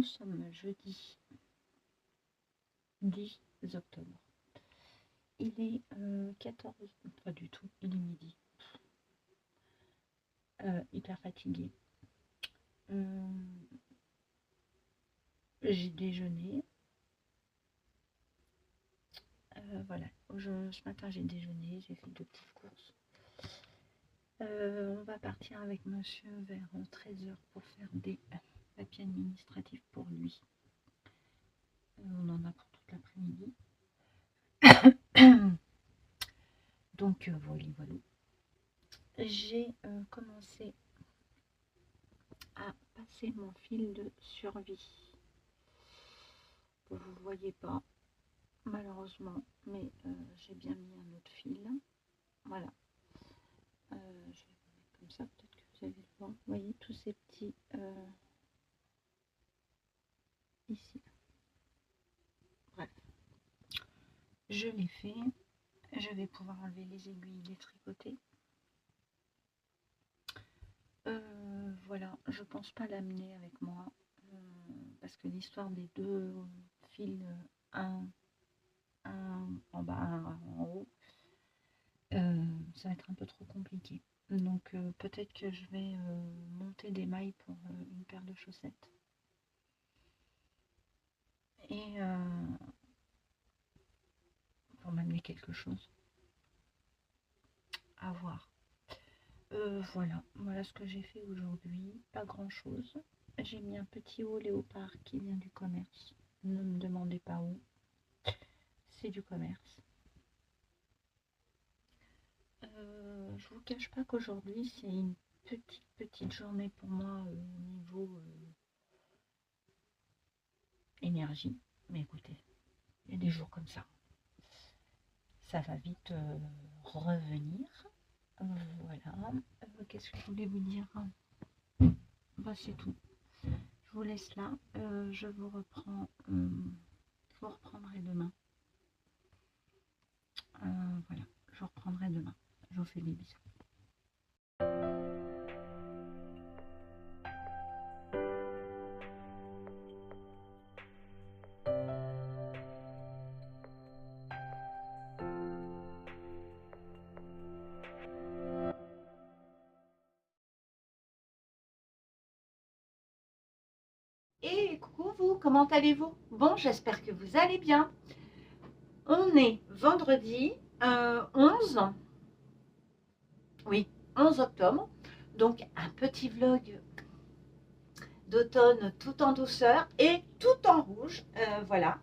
Nous sommes jeudi 10 octobre. Il est 14, pas du tout, il est midi. Hyper fatiguée. J'ai déjeuné. Voilà, ce matin j'ai déjeuné, j'ai fait 2 petites courses. On va partir avec monsieur vers 13h pour faire des papiers administratifs pour lui. On en a pour toute l'après-midi. Donc voilà. J'ai commencé à passer mon fil de survie. Vous ne voyez pas malheureusement, mais j'ai bien mis un autre fil. Voilà. Je vais vous mettre comme ça, peut-être que vous allez le voir. Vous voyez tous ces petits ici. Bref, je l'ai fait. Je vais pouvoir enlever les aiguilles, les tricoter. Voilà, je pense pas l'amener avec moi parce que l'histoire des 2 fils, un en bas, un en haut, ça va être un peu trop compliqué. Donc peut-être que je vais monter des mailles pour une paire de chaussettes. Et pour m'amener quelque chose. À voir. Voilà ce que j'ai fait aujourd'hui. Pas grand chose. J'ai mis un petit haut léopard qui vient du commerce. Ne me demandez pas où. C'est du commerce. Je vous cache pas qu'aujourd'hui c'est une petite journée pour moi au niveau énergie. Mais écoutez, il y a des jours comme ça. Ça va vite revenir. Voilà. Qu'est-ce que je voulais vous dire? Bah, c'est tout. Je vous laisse là. Je vous reprends. Je vous reprendrai demain. Voilà. Je vous reprendrai demain. Je vous fais des bisous. Et coucou vous, comment allez-vous? Bon, j'espère que vous allez bien. On est vendredi 11 octobre. Donc un petit vlog d'automne tout en douceur et tout en rouge. Voilà.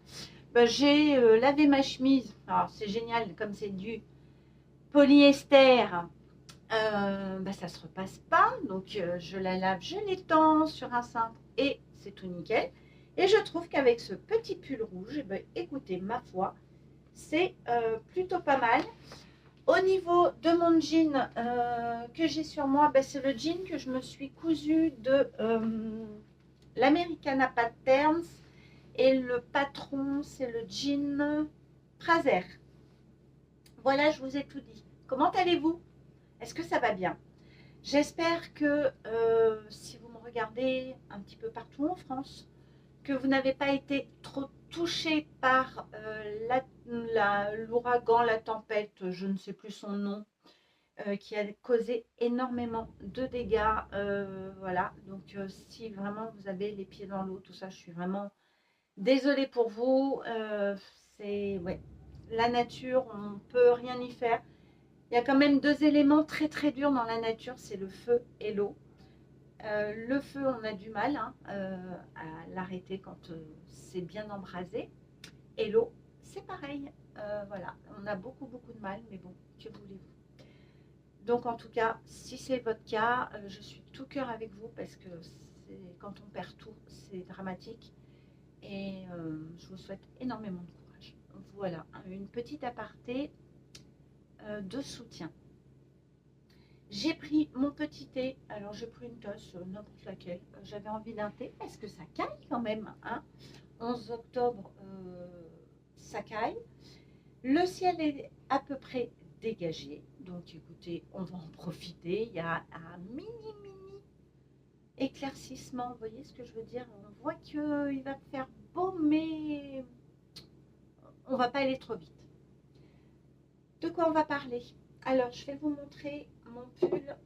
J'ai lavé ma chemise. Alors c'est génial comme c'est du polyester. Ça se repasse pas. Donc je la lave, je l'étends sur un cintre et c'est tout nickel. Et je trouve qu'avec ce petit pull rouge, écoutez, ma foi, c'est plutôt pas mal. Au niveau de mon jean que j'ai sur moi, c'est le jean que je me suis cousu de l'Americana Patterns. Et le patron, c'est le jean Prazer. Voilà, je vous ai tout dit. Comment allez-vous? Est-ce que ça va bien? J'espère que si vous me regardez un petit peu partout en France, que vous n'avez pas été trop touché par l'ouragan, la tempête, je ne sais plus son nom, qui a causé énormément de dégâts. Voilà, donc si vraiment vous avez les pieds dans l'eau, tout ça, je suis vraiment désolée pour vous. Ouais, la nature, on ne peut rien y faire. Il y a quand même 2 éléments très très durs dans la nature, c'est le feu et l'eau. Le feu, on a du mal à l'arrêter quand c'est bien embrasé. Et l'eau, c'est pareil. Voilà, on a beaucoup de mal, mais bon, que voulez-vous? Donc en tout cas, si c'est votre cas, je suis tout cœur avec vous parce que quand on perd tout, c'est dramatique. Et je vous souhaite énormément de courage. Voilà, une petite aparté de soutien. J'ai pris mon petit thé. Alors j'ai pris une tasse, n'importe laquelle. J'avais envie d'un thé parce que ça caille quand même. 11 octobre, ça caille. Le ciel est à peu près dégagé. Donc écoutez, on va en profiter. Il y a un mini éclaircissement. Vous voyez ce que je veux dire? On voit qu'il va faire beau, mais on va pas aller trop vite. De quoi on va parler? Alors, je vais vous montrer mon pull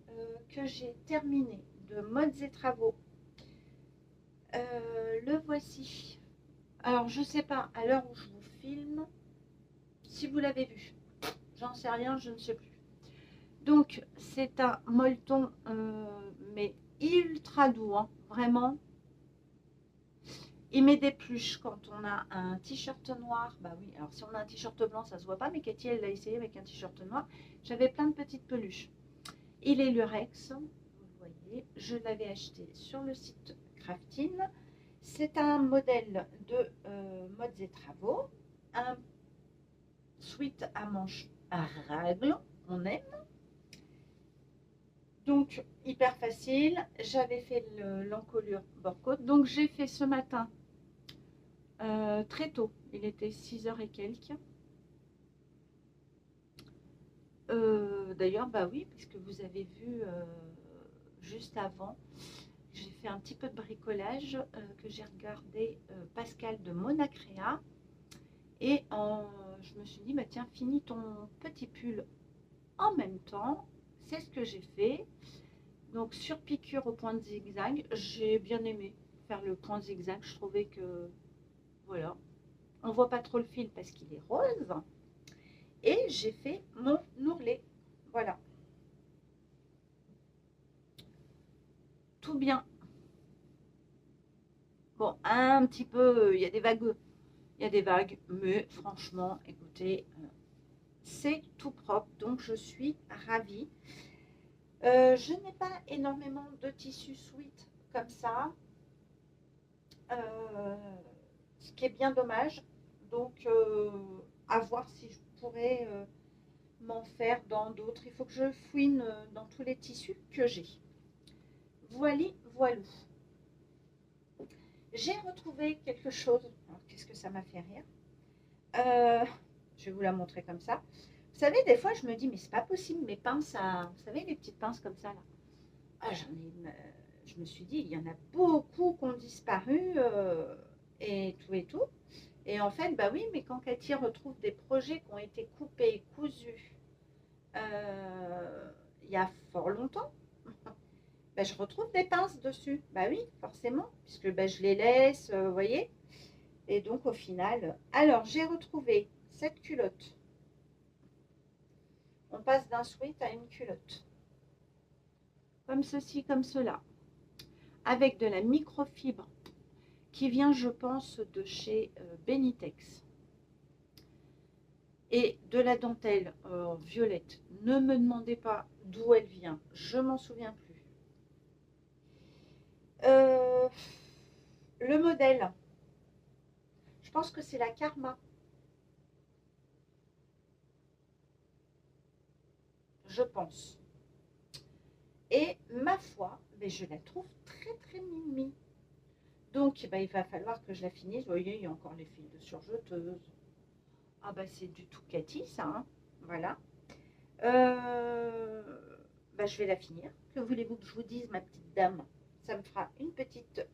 que j'ai terminé de Modes et Travaux. Le voici. Alors, je sais pas à l'heure où je vous filme si vous l'avez vu. J'en sais rien, je ne sais plus. Donc, c'est un molleton, mais ultra doux, hein, vraiment. Il met des pluches quand on a un t-shirt noir. Bah oui, alors si on a un t-shirt blanc, ça se voit pas, mais Cathy, elle l'a essayé avec un t-shirt noir. J'avais plein de petites peluches. Il est lurex, vous le voyez. Je l'avais acheté sur le site Craftin. C'est un modèle de Modes et Travaux. Un sweat à manches à raglan, on aime. Donc, hyper facile. J'avais fait l'encolure bord-côte. Donc, j'ai fait ce matin très tôt. Il était 6h et quelques. D'ailleurs, bah oui, puisque vous avez vu juste avant, j'ai fait un petit peu de bricolage que j'ai regardé Pascal de Monacrea. Et je me suis dit, bah tiens, finis ton petit pull en même temps. C'est ce que j'ai fait. Donc sur piqûre au point de zigzag, j'ai bien aimé faire le point zigzag. Je trouvais que, voilà, on voit pas trop le fil parce qu'il est rose. Et j'ai fait mon ourlet. Voilà. Tout bien. Bon, un petit peu, il y a des vagues. Il y a des vagues, mais franchement, écoutez, c'est tout propre. Donc je suis ravie. Je n'ai pas énormément de tissu sweat comme ça, ce qui est bien dommage. Donc, à voir si je pourrais m'en faire dans d'autres. Il faut que je fouine dans tous les tissus que j'ai. Voili, voilou. J'ai retrouvé quelque chose. Qu'est-ce que ça m'a fait rire? Je vais vous la montrer comme ça. Vous savez, des fois, je me dis, mais c'est pas possible, mes pinces à... Vous savez, les petites pinces comme ça, là. Ah, je me suis dit, il y en a beaucoup qui ont disparu et tout et tout. Et en fait, bah oui, mais quand Cathy retrouve des projets qui ont été coupés, cousus, il y a fort longtemps, bah, je retrouve des pinces dessus. Bah oui, forcément, puisque bah, je les laisse, vous voyez. Et donc au final, alors j'ai retrouvé cette culotte. On passe d'un sweat à une culotte. Comme ceci, comme cela. Avec de la microfibre qui vient, je pense, de chez Benitex. Et de la dentelle violette. Ne me demandez pas d'où elle vient. Je m'en souviens plus. Le modèle. Je pense que c'est la Karma. Je pense. Et ma foi, mais je la trouve très très mimi. Donc bah, il va falloir que je la finisse. Vous voyez, il y a encore les fils de surjeteuse. Ah bah c'est du tout Cathy ça. Hein. Voilà. Bah, je vais la finir. Que voulez-vous que je vous dise, ma petite dame? Ça me fera une petite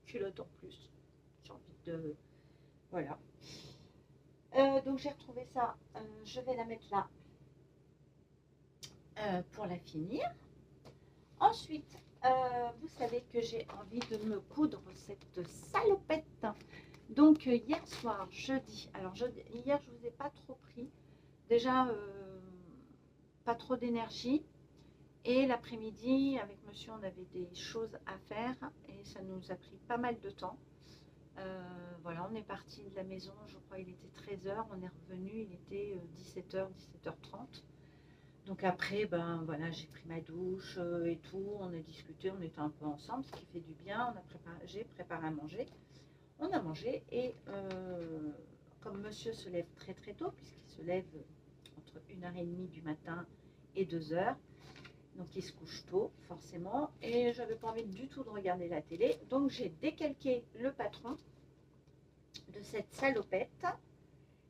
culotte en plus. J'ai envie de... Voilà. Donc j'ai retrouvé ça. Je vais la mettre là pour la finir. Ensuite, vous savez que j'ai envie de me coudre cette salopette. Donc hier soir, jeudi. Alors hier, je ne vous ai pas trop pris. Déjà, pas trop d'énergie. Et l'après-midi, avec monsieur, on avait des choses à faire et ça nous a pris pas mal de temps. Voilà, on est parti de la maison, je crois il était 13h, on est revenu, il était 17h, 17h30. Donc après, ben voilà, j'ai pris ma douche et tout, on a discuté, on était un peu ensemble, ce qui fait du bien. J'ai préparé à manger, on a mangé et comme monsieur se lève très très tôt, puisqu'il se lève entre 1h30 du matin et 2h, donc il se couche tôt forcément, et j'avais pas envie du tout de regarder la télé, donc j'ai décalqué le patron de cette salopette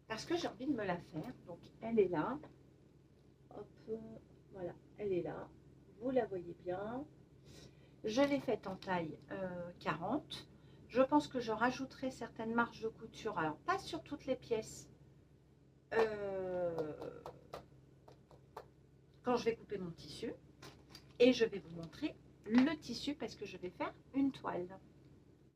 parce que j'ai envie de me la faire. Donc elle est là, hop, voilà, elle est là, vous la voyez bien. Je l'ai faite en taille 40. Je pense que je rajouterai certaines marges de couture. Alors, pas sur toutes les pièces. Quand je vais couper mon tissu. Et je vais vous montrer le tissu parce que je vais faire une toile.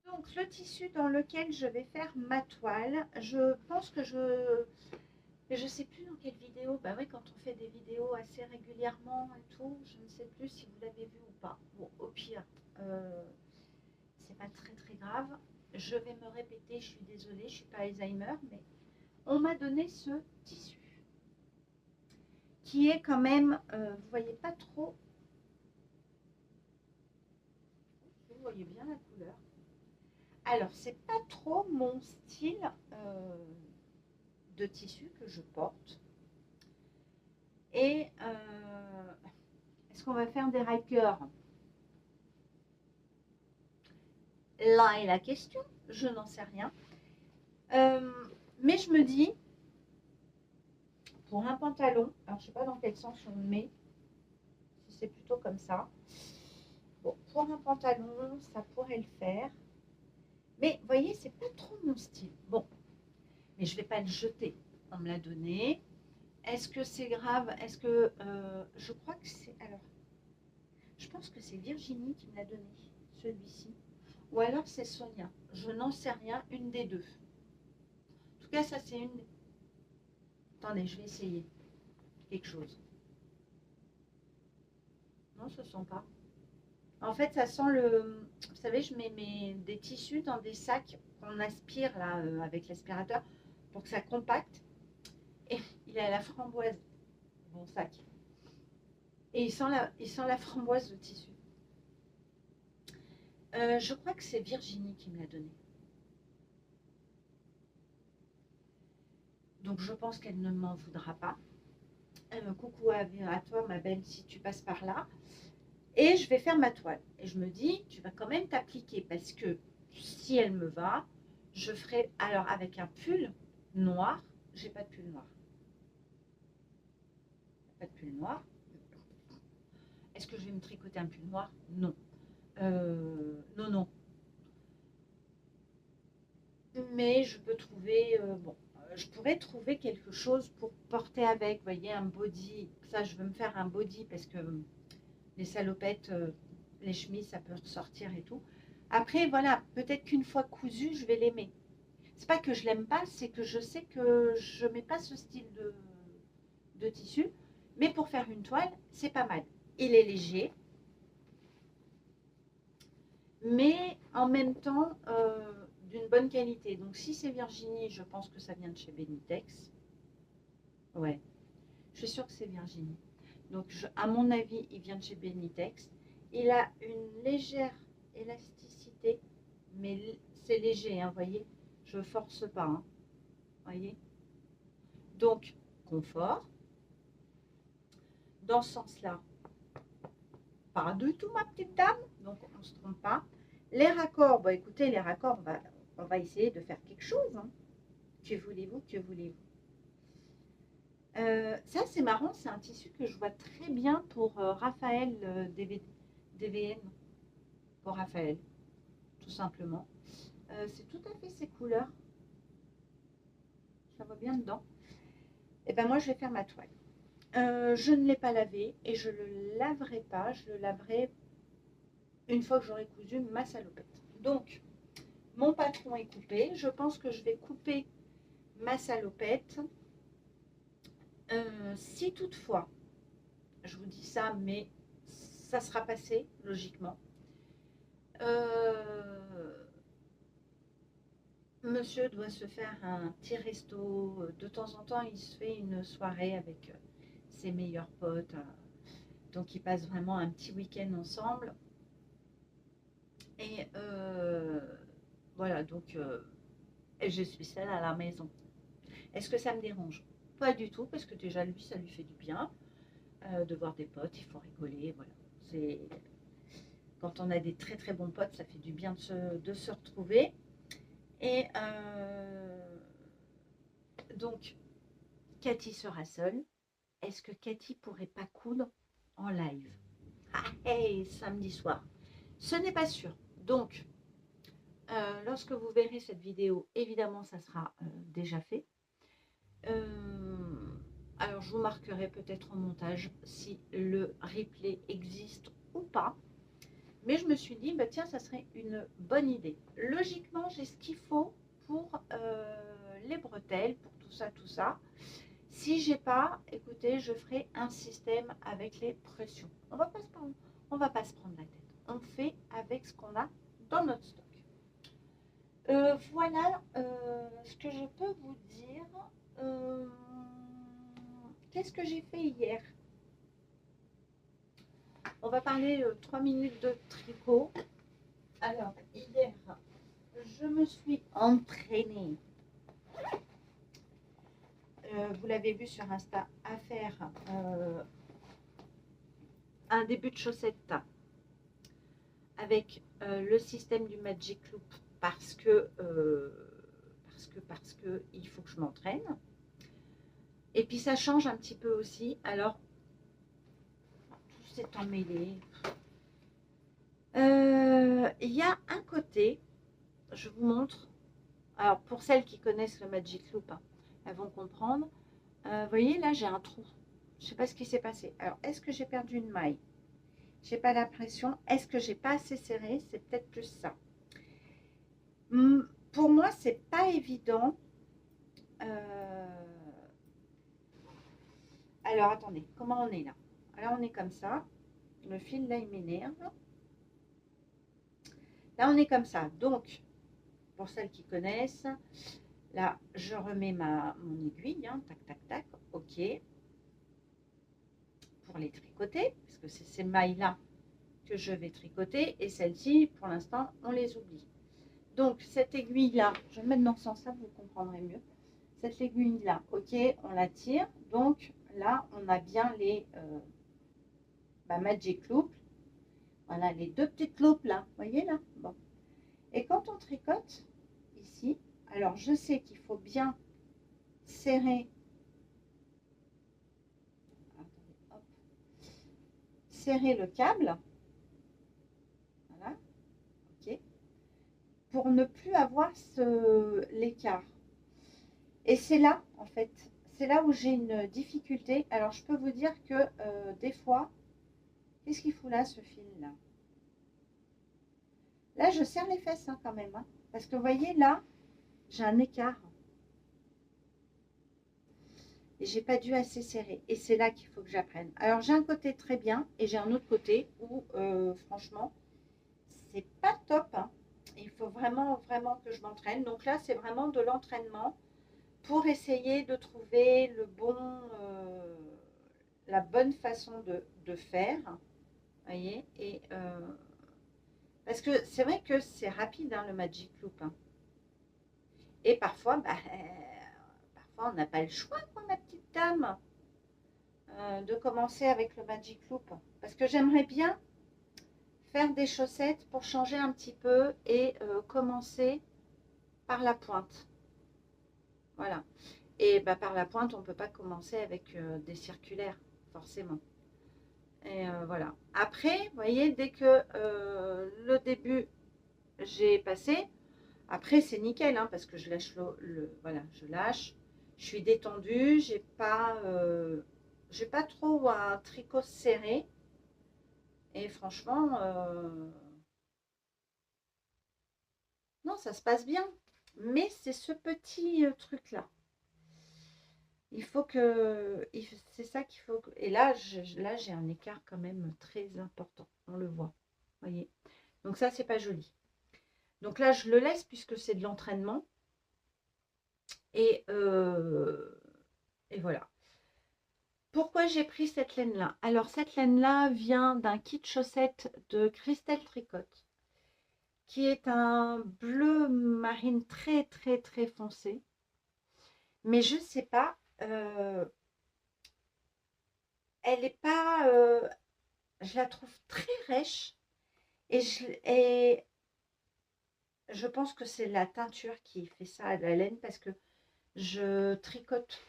Donc, le tissu dans lequel je vais faire ma toile, je pense que je sais plus dans quelle vidéo. Bah oui, quand on fait des vidéos assez régulièrement et tout, je ne sais plus si vous l'avez vu ou pas. Bon, au pire, c'est pas très très grave. Je vais me répéter, je suis désolée, je suis pas Alzheimer, mais on m'a donné ce tissu qui est quand même, vous voyez pas trop, vous voyez bien la couleur. Alors, c'est pas trop mon style de tissu que je porte. Et est-ce qu'on va faire des raqueurs? Là est la question, je n'en sais rien. Mais je me dis, pour un pantalon, alors je ne sais pas dans quel sens on le met, si c'est plutôt comme ça. Bon, pour un pantalon, ça pourrait le faire. Mais vous voyez, c'est pas trop mon style. Bon, mais je ne vais pas le jeter. On me l'a donné. Est-ce que c'est grave? Est-ce que je crois que c'est... Alors, je pense que c'est Virginie qui me l'a donné, celui-ci. Ou alors c'est Sonia. Je n'en sais rien, une des deux. En tout cas, ça c'est une... Attendez, je vais essayer quelque chose. Non, ça sent pas. En fait, ça sent le... Vous savez, je mets des tissus dans des sacs qu'on aspire là avec l'aspirateur pour que ça compacte. Et il a la framboise, mon sac. Et il sent la framboise de tissu. Je crois que c'est Virginie qui me l'a donné. Donc je pense qu'elle ne m'en voudra pas. Coucou à toi ma belle si tu passes par là. Et je vais faire ma toile. Et je me dis, tu vas quand même t'appliquer parce que si elle me va, je ferai... Alors avec un pull noir, j'ai pas de pull noir. Pas de pull noir. Est-ce que je vais me tricoter un pull noir? Non. Non, non. Mais je peux trouver... bon, je pourrais trouver quelque chose pour porter avec. Vous voyez, un body. Ça, je veux me faire un body parce que les salopettes, les chemises, ça peut ressortir et tout. Après, voilà, peut-être qu'une fois cousu, je vais l'aimer. C'est pas que je l'aime pas, c'est que je sais que je mets pas ce style de tissu. Mais pour faire une toile, c'est pas mal. Il est léger. Mais en même temps, d'une bonne qualité. Donc si c'est Virginie, je pense que ça vient de chez Benitex. Ouais, je suis sûre que c'est Virginie. Donc à mon avis, il vient de chez Benitex. Il a une légère élasticité, mais c'est léger, hein, voyez. Je force pas, hein, voyez. Donc confort. Dans ce sens-là, pas du tout ma petite dame, donc on ne se trompe pas. Les raccords, bon écoutez, les raccords, on va essayer de faire quelque chose, hein. Que voulez-vous, que voulez-vous? Ça c'est marrant, c'est un tissu que je vois très bien pour Raphaël DVN, pour Raphaël, tout simplement. C'est tout à fait ces couleurs, ça va bien dedans. Et ben moi je vais faire ma toile. Je ne l'ai pas lavé et je ne le laverai pas, je le laverai une fois que j'aurai cousu ma salopette. Donc mon patron est coupé, je pense que je vais couper ma salopette. Si toutefois, je vous dis ça, mais ça sera passé logiquement. Monsieur doit se faire un petit resto. De temps en temps, il se fait une soirée avec ses meilleurs potes. Donc, ils passent vraiment un petit week-end ensemble. Et voilà, donc je suis seule à la maison. Est-ce que ça me dérange? Pas du tout, parce que déjà, lui, ça lui fait du bien de voir des potes. Il faut rigoler, voilà. C'est... Quand on a des très très bons potes, ça fait du bien de se retrouver. Et donc, Cathy sera seule. Est-ce que Cathy pourrait pas coudre en live? Ah, hey, samedi soir. Ce n'est pas sûr. Donc, lorsque vous verrez cette vidéo, évidemment, ça sera déjà fait. Alors, je vous marquerai peut-être au montage si le replay existe ou pas. Mais je me suis dit, bah, tiens, ça serait une bonne idée. Logiquement, j'ai ce qu'il faut pour les bretelles, pour tout ça, tout ça. Si j'ai pas, écoutez, je ferai un système avec les pressions. On va pas se prendre la tête. On fait avec ce qu'on a dans notre stock. Voilà ce que je peux vous dire. Qu'est-ce que j'ai fait hier? On va parler 3 minutes de tricot. Alors, hier, je me suis entraînée. Vous l'avez vu sur Insta, à faire un début de chaussette avec le système du Magic Loop parce que il faut que je m'entraîne. Et puis ça change un petit peu aussi. Alors, tout s'est emmêlé. Il y a un côté, je vous montre. Alors, pour celles qui connaissent le Magic Loop, hein, elles vont comprendre. Vous voyez, là, j'ai un trou. Je ne sais pas ce qui s'est passé. Alors, est-ce que j'ai perdu une maille? J'ai pas l'impression. Est-ce que j'ai pas assez serré? C'est peut-être plus ça. Pour moi, c'est pas évident. Alors, attendez, comment on est là? Là, on est comme ça. Le fil, là, il m'énerve. Là, on est comme ça. Donc, pour celles qui connaissent, là, je remets mon aiguille. Hein, tac, tac, tac. OK. Pour les tricoter, parce que c'est ces mailles-là que je vais tricoter. Et celles-ci, pour l'instant, on les oublie. Donc, cette aiguille-là, je vais me mettre dans ce sens-là, vous comprendrez mieux. Cette aiguille-là, OK, on la tire. Donc, là, on a bien les Magic Loop. Voilà, les deux petites loupes là. Vous voyez là? Bon. Et quand on tricote, ici, alors je sais qu'il faut bien serrer. Attendez, hop. Serrer le câble. Voilà. OK. Pour ne plus avoir l'écart. Et c'est là, en fait, c'est là où j'ai une difficulté. Alors, je peux vous dire que des fois, qu'est-ce qu'il fout là, ce fil-là? Là, je serre les fesses hein, quand même. Hein, parce que vous voyez, là, j'ai un écart. Et j'ai pas dû assez serrer. Et c'est là qu'il faut que j'apprenne. Alors, j'ai un côté très bien et j'ai un autre côté où, franchement, c'est pas top. Hein. Il faut vraiment, vraiment que je m'entraîne. Donc là, c'est vraiment de l'entraînement pour essayer de trouver la bonne façon de faire. Voyez, et parce que c'est vrai que c'est rapide hein, le Magic Loop. Hein. Et parfois, parfois on n'a pas le choix, quoi, ma petite dame, de commencer avec le Magic Loop. Parce que j'aimerais bien faire des chaussettes pour changer un petit peu et commencer par la pointe. Voilà. Et par la pointe, on ne peut pas commencer avec des circulaires, forcément. Et voilà. Après, vous voyez, dès que le début, j'ai passé, après c'est nickel, hein, parce que je lâche voilà, je lâche. Je suis détendue, j'ai pas trop un tricot serré. Et franchement, non, ça se passe bien. Mais c'est ce petit truc-là. Il faut que... C'est ça qu'il faut... Et là, j'ai un écart quand même très important. On le voit. Vous voyez. Donc ça, c'est pas joli. Donc là, je le laisse puisque c'est de l'entraînement. Et voilà. Pourquoi j'ai pris cette laine-là? Alors, cette laine-là vient d'un kit chaussette de Christelle Tricotte, qui est un bleu marine très, très, très foncé. Mais je ne sais pas... elle n'est pas... je la trouve très rêche. Et je pense que c'est la teinture qui fait ça à la laine parce que je tricote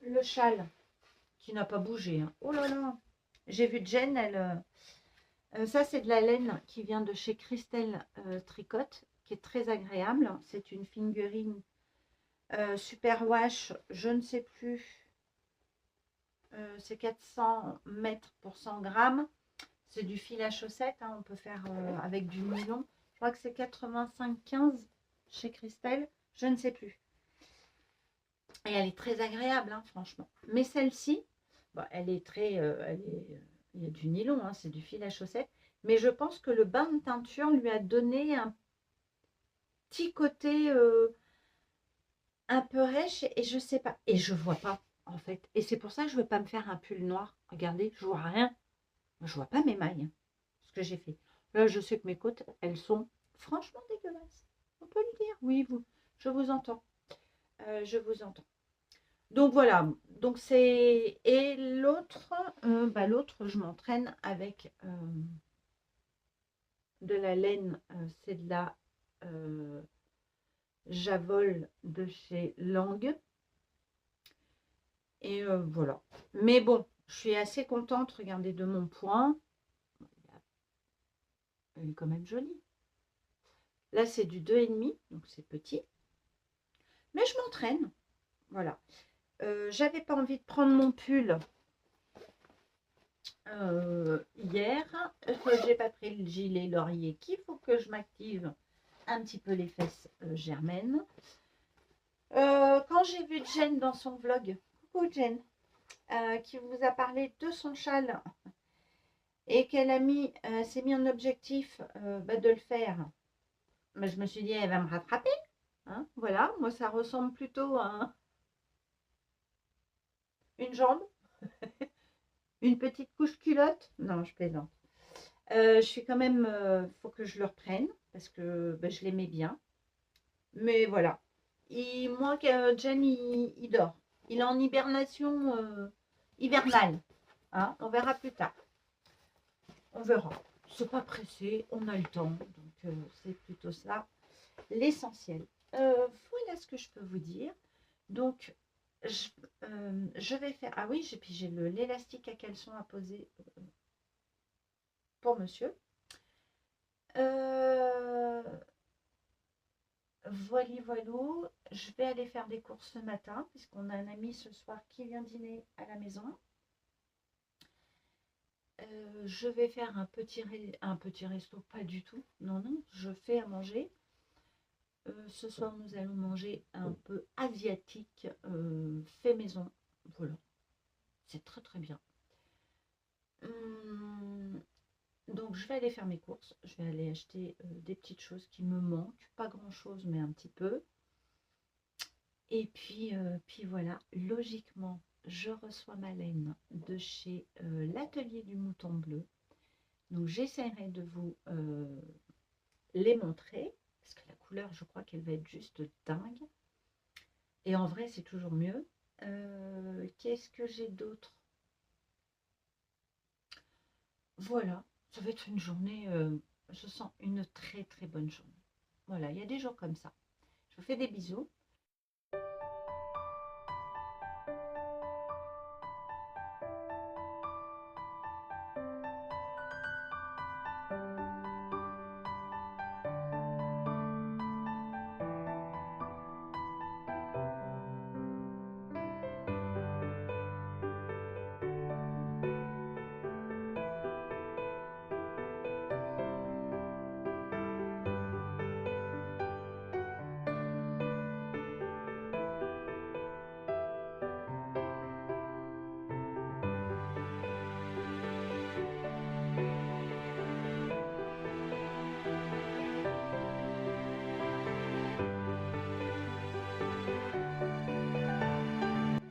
le châle qui n'a pas bougé. Hein. Oh là là! J'ai vu Jen, Ça, c'est de la laine qui vient de chez Christelle Tricotte, qui est très agréable. C'est une fingering super wash, je ne sais plus. C'est 400 mètres pour 100 grammes. C'est du fil à chaussettes, hein, on peut faire avec du nylon. Je crois que c'est 85,15 chez Christelle, je ne sais plus. Et elle est très agréable, hein, franchement. Mais celle-ci, bon, elle est très... il y a du nylon, hein, c'est du fil à chaussettes. Mais je pense que le bain de teinture lui a donné un petit côté un peu rêche. Et je sais pas. Et je vois pas, en fait. Et c'est pour ça que je ne veux pas me faire un pull noir. Regardez, je vois rien. Je vois pas mes mailles. Ce que j'ai fait. Là, je sais que mes côtes, elles sont franchement dégueulasses. On peut le dire. Oui, vous. Je vous entends. Je vous entends. Donc voilà, donc c'est et l'autre, l'autre je m'entraîne avec de la laine, c'est de la Javol de chez Lang et voilà. Mais bon, je suis assez contente, regardez de mon point, elle est quand même jolie. Là c'est du 2,5, donc c'est petit, mais je m'entraîne, voilà. J'avais pas envie de prendre mon pull hier, j'ai pas pris le gilet laurier qu'il faut que je m'active un petit peu les fesses germaines. Quand j'ai vu Jen dans son vlog, coucou Jen, qui vous a parlé de son châle et qu'elle a s'est mis en objectif de le faire, mais je me suis dit elle va me rattraper, hein, voilà, moi ça ressemble plutôt à une jambe. Une petite couche culotte. Non, je plaisante. Je suis quand même... faut que je le reprenne parce que je l'aimais bien. Mais voilà. Moi, Jen, il dort. Il est en hibernation hivernale. Hein, on verra plus tard. On verra. C'est pas pressé. On a le temps. Donc, c'est plutôt ça l'essentiel. Voilà ce que je peux vous dire. Donc, je vais faire... Ah oui, puis j'ai l'élastique à caleçon à poser pour monsieur. Voilà. Je vais aller faire des courses ce matin, puisqu'on a un ami ce soir qui vient dîner à la maison. Je vais faire un petit resto, pas du tout. Non, non, je fais à manger. Ce soir, nous allons manger un peu asiatique, fait maison. Voilà, c'est très très bien. Donc, je vais aller faire mes courses. Je vais aller acheter des petites choses qui me manquent. Pas grand-chose, mais un petit peu. Et puis voilà, logiquement, je reçois ma laine de chez l'Atelier du Mouton Bleu. Donc, j'essaierai de vous les montrer. Parce que la couleur, je crois qu'elle va être juste dingue. Et en vrai, c'est toujours mieux. Qu'est-ce que j'ai d'autre? Voilà, ça va être une journée, je sens une très très bonne journée. Voilà, il y a des jours comme ça. Je vous fais des bisous.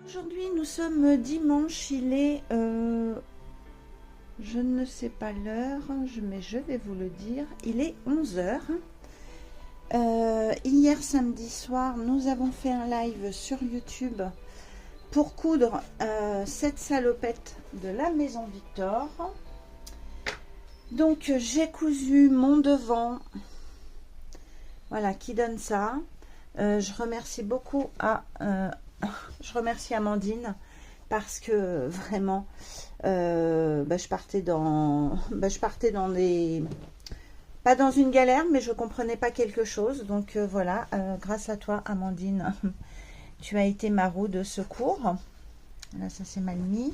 Aujourd'hui, nous sommes dimanche, il est, je ne sais pas l'heure, mais je vais vous le dire, il est 11 h. Hier samedi soir, nous avons fait un live sur YouTube pour coudre cette salopette de la Maison Victor. Donc, j'ai cousu mon devant, voilà, qui donne ça. Je remercie beaucoup je remercie Amandine parce que vraiment, je partais dans des... Pas dans une galère, mais je comprenais pas quelque chose. Donc voilà, grâce à toi, Amandine, tu as été ma roue de secours. Là, ça c'est mal mis.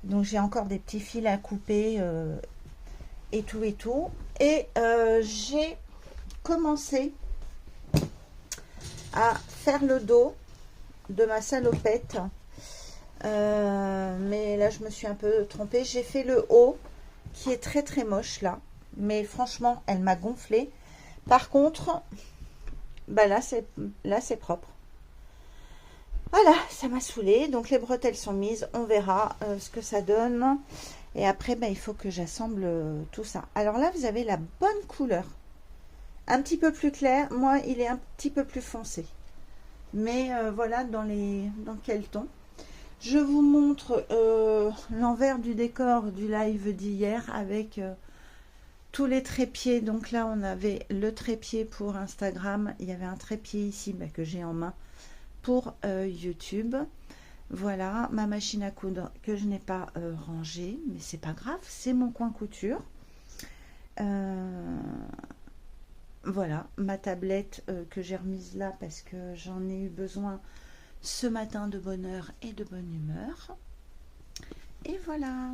Donc j'ai encore des petits fils à couper et tout et tout. Et j'ai commencé à faire le dos de ma salopette. Mais là, je me suis un peu trompée. J'ai fait le haut qui est très très moche là. Mais franchement, elle m'a gonflé. Par contre, bah là c'est propre. Voilà, ça m'a saoulée. Donc les bretelles sont mises. On verra ce que ça donne. Et après, il faut que j'assemble tout ça. Alors là, vous avez la bonne couleur. Un petit peu plus clair. Moi, il est un petit peu plus foncé. Mais voilà dans quel ton. Je vous montre l'envers du décor du live d'hier avec tous les trépieds. Donc là, on avait le trépied pour Instagram. Il y avait un trépied ici que j'ai en main pour YouTube. Voilà, ma machine à coudre que je n'ai pas rangée, mais c'est pas grave, c'est mon coin couture. Voilà, ma tablette que j'ai remise là parce que j'en ai eu besoin ce matin de bonne heure et de bonne humeur. Et voilà.